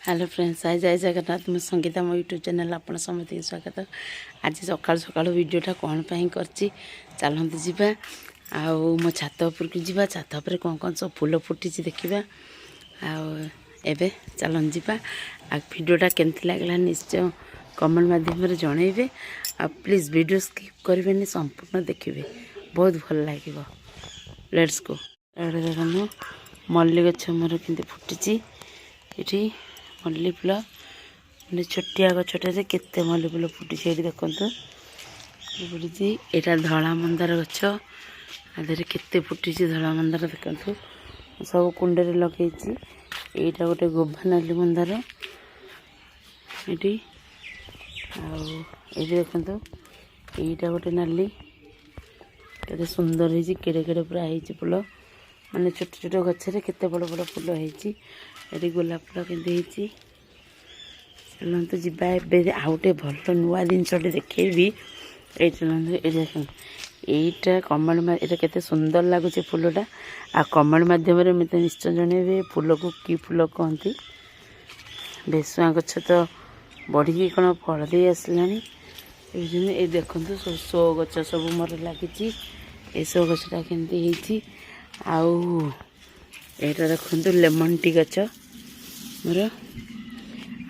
Hello friends, आज जय जगन्नाथ। मैं संगीता मो यूट्यूब चैनल आपण समस्त स्वागत। आज सकाल सकाल वीडियोटा कौन पाई करची चलते जीवा आउ मो छात उपर को जीवा। छात उपर कौन कौन सब फूल फुटी देखा आवे चलन जीवा। आ वीडियोटा केमती लगला निश्चय कमेंट माध्यम जनइबे। आ प्लीज वीडियो स्किप करें, संपूर्ण देखिए, बहुत भल लगे। Let's go. देखो मल्ली गछ मोर के फुटी ये मल्ली फुल मैंने छोटिया गछटे केते मल्ली फुल फुटी ये देखो फुटी। यहाँ धला मंदार गछ आधे केते फुटी धला मंदार देखो सब कुंडे लगे। यहाँ गोटे गोभा नाली मंदार ये देखो यहाँ गोटे नाली के सुंदर है केड़े केड़े पूरा है फुल माने छोट छोट गचरे केते बड़ बड़ फुल है। ये गोलाप फुल के चलते जीवा आउटे भल नुआ जिनसटे देखेबी। ये चलते ये कमेंट ये केते सुंदर लगुच फुलटा। आ कमेंट मध्यम मत निश्चय जनइबे फुल को कि फुल कहती। भेसुआ गछ तो बढ़ी कौन फल दे आसला। ये देखो शो गछ सब मोर लगी। ये शो गछटा केमती आउ यहाँ देखो लेमन टी गछ मोर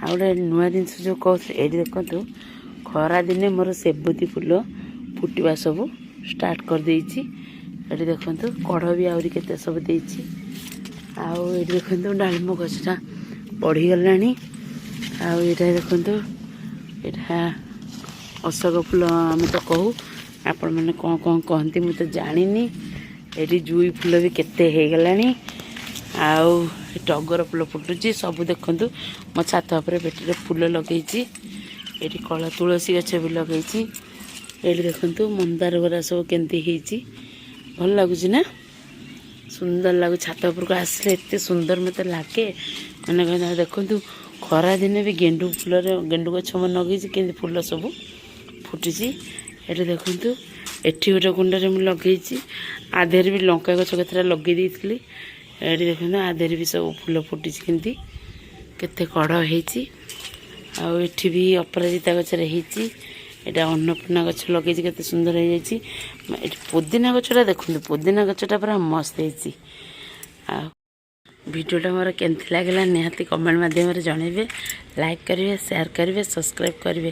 आ गए नुआ जिनस जो कह ये देखो खरा दिने मोर सेबुती फुल फुटवा सब स्टार्ट कर देछि। ये देखो कढ़ भी आहरी केते सब देछि। आउ ये देखो डालम गछटा बढ़ी गलानी। आउ ये देखो यहाँ अशोक फुल आम तो कहू आपण मैंने कौन कौन कहती मुझे जानी। ये जुई फुल भी केते हो गलानी। आउ टगर फुल फुटुची सब देखु मो छात उपर पेटे फुल लगे। ये कला तुलसी गछ भी लगे। ये देखु मंदार गुरा सब केमती भल लगुच ना सुंदर लगू। छात उपर को आसले एत सुंदर मत लगे मैंने देखु खरा दिन भी गेंडू फुल गेंडू गछ मन लगे के फुल सब फुटी। ये देखु एठी गोटे कुंडे मुझे लगे आधेर भी लंका गछ केतटा लगे देती। ये देखो आधेर भी सब फुल फुटी केते कड़ होठी भी अपराजिता गच यहाँ अन्नपूर्णा गछ लगे केते सुंदर हो जाए। पुदीना गछटा देखो पुदीना गछटा पूरा मस्त हो। वीडियोटा मोर केमती लगला निहाती कमेंट माध्यम जनइबे। लाइक करेंगे, शेयर करेंगे, सब्सक्राइब करेंगे।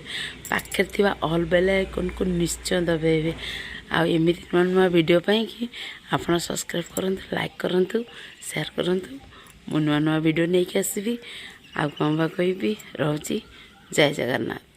पाखे थी ऑल बेल आइकन को निश्चय दबाइबे। आमती नुआ नुआ वीडियो पाई कि आपड़ सब्सक्राइब करूँ, लाइक करूँ, शेयर करूँ। मु नुआ नुआ वीडियो नहीं आसबि। आ कौन बा कहि रोची। जय जगन्नाथ।